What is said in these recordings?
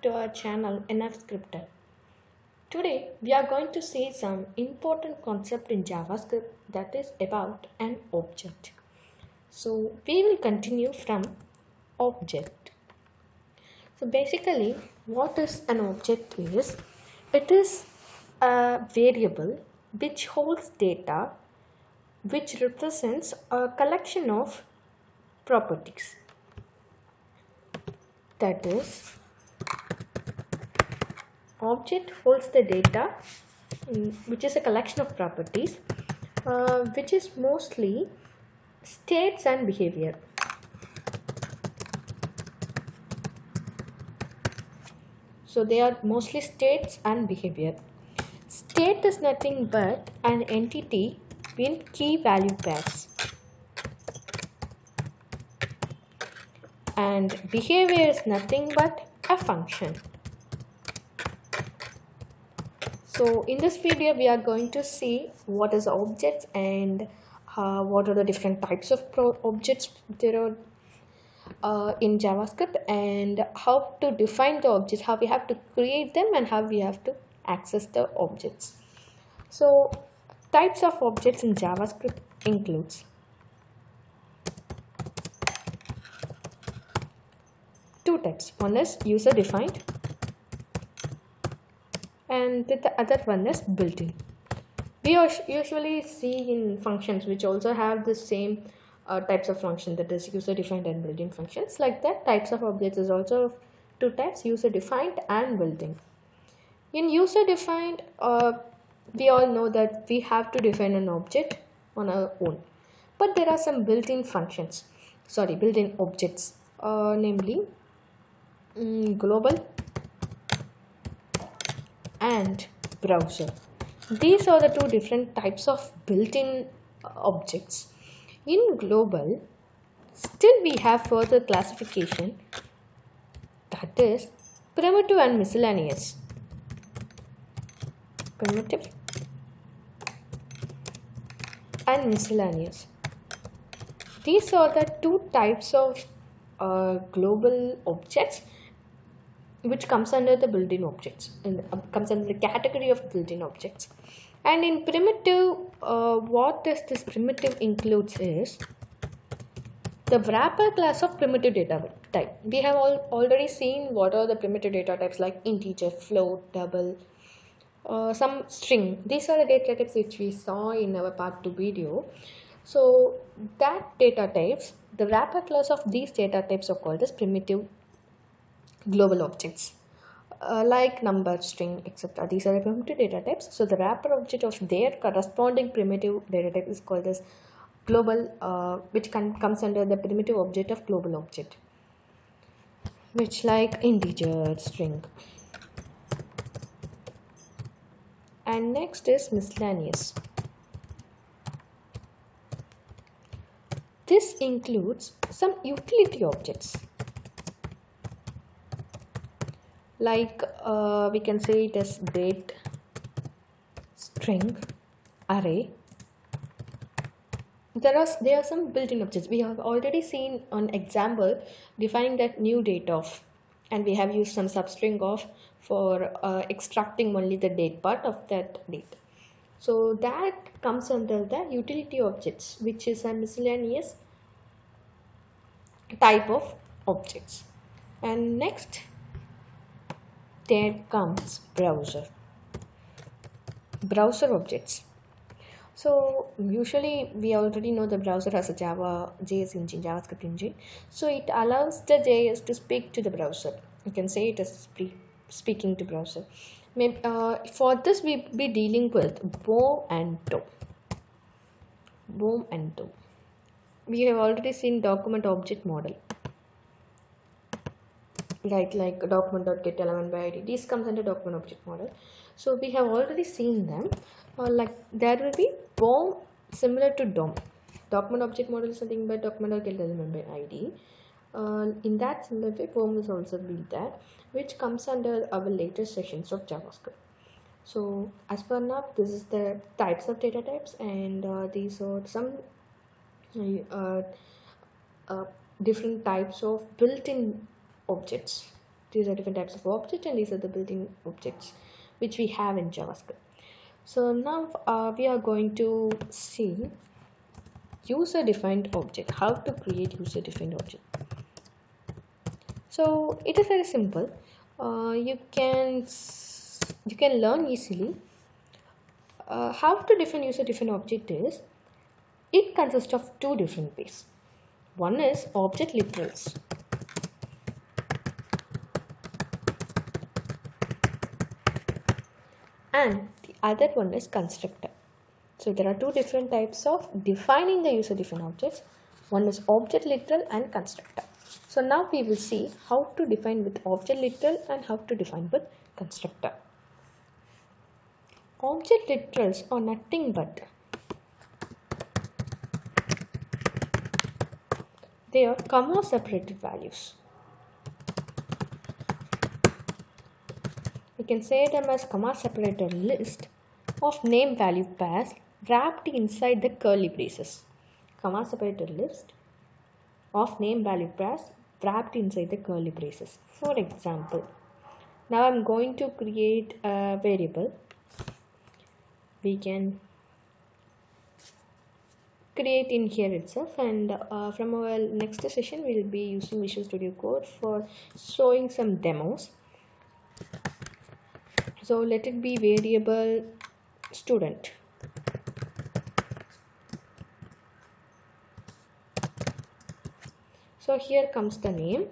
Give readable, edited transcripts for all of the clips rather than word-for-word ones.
back to our channel NFScripter. Today we are going to see some important concept in JavaScript that is about an object. So we will continue from object. So basically what is an object is, it is a variable which holds data which represents a collection of properties. That is, object holds the data which is a collection of properties which is mostly states and behavior. So they are mostly states and behavior. State is nothing but an entity in key value pairs, and behavior is nothing but a function. So in this video we are going to see what is objects and what are the different types of objects there are in JavaScript, and how to define the objects, how we have to create them, and how we have to access the objects. So types of objects in JavaScript includes two types. One is user defined and the other one is built-in. We usually see in functions which also have the same types of function, that is user defined and built-in functions. Like that, types of objects is also two types, user defined and built-in. In user defined, we all know that we have to define an object on our own, but there are some built-in functions, built-in objects, namely global and browser. These are the two different types of built-in objects. In global, still we have further classification, that is primitive and miscellaneous. Primitive and miscellaneous. These are the two types of global objects which comes under the built-in objects, and comes under the category of built-in objects. And in primitive, what does this primitive includes is the wrapper class of primitive data type. We have already seen what are the primitive data types, like integer, float, double, some string. These are the data types which we saw in our part 2 video. So that data types, the wrapper class of these data types are called as primitive global objects, like number, string, etc. These are the primitive data types. So the wrapper object of their corresponding primitive data type is called as global, which comes under the primitive object of global object, which like integer, string. And next is miscellaneous. This includes some utility objects, like we can say it as date, string, array. There are some built-in objects. We have already seen an example defining that new date of, and we have used some substring of for extracting only the date part of that date. So that comes under the utility objects, which is a miscellaneous type of objects. And next, there comes browser objects. So usually we already know the browser has a JS engine, JavaScript engine. So it allows the JS to speak to the browser. You can say it as speaking to browser. Maybe, for this we be dealing with boom and toe. We have already seen document object model, like document.getElementById. This comes under document object model. So we have already seen them. Like there will be BOM similar to DOM. Document object model is something by document.getElementById. In that similar way, BOM is also built there, which comes under our later sessions of JavaScript. So as per now, this is the types of data types, and these are some different types of built-in objects. These are different types of objects, and these are the built-in objects which we have in JavaScript. So now we are going to see user-defined object, how to create user-defined object. So it is very simple. You can learn easily. How to define user-defined object is, it consists of two different ways. One is object literals, and the other one is constructor. So there are two different types of defining the user-defined objects. One is object literal and constructor. So now we will see how to define with object literal and how to define with constructor. Object literals are nothing but they are comma separated values. We can say them as comma separated list of name value pairs wrapped inside the curly braces. Comma separated list of name value pairs wrapped inside the curly braces. For example, now I'm going to create a variable. We can create in here itself, and from our next session we will be using Visual Studio Code for showing some demos. So let it be variable student. So here comes the name.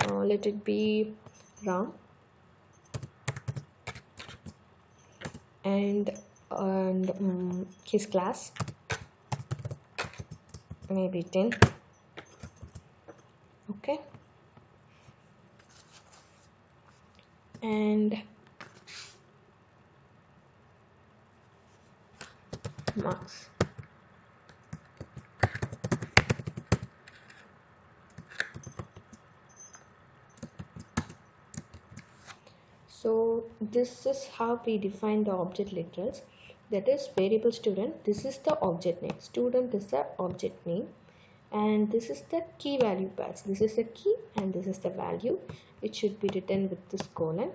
Let it be Ram, and his class maybe 10. Okay, and marks. So this is how we define the object literals. That is variable student. This is the object name. Student is the object name, and this is the key value pairs. This is the key and this is the value. It should be written with this colon,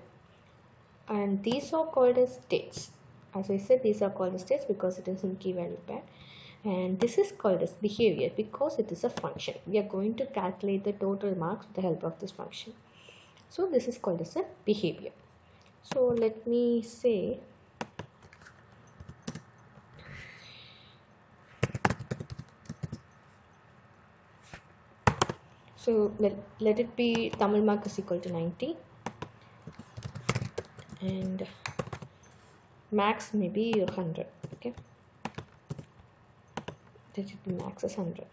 and these are called as states. As I said, these are called as states because it is in key value pair, and this is called as behavior because it is a function. We are going to calculate the total marks with the help of this function. So this is called as a behavior. So let me say let it be Tamil mark is equal to 90 and max maybe 100. Okay, let it be max is 100.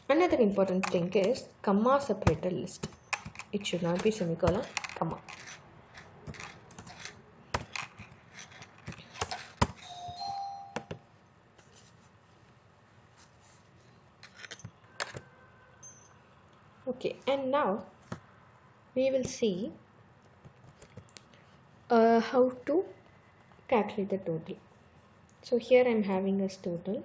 Another important thing is comma separated list. It should not be semicolon, comma. Okay, and now we will see how to calculate the total. So here I am having as total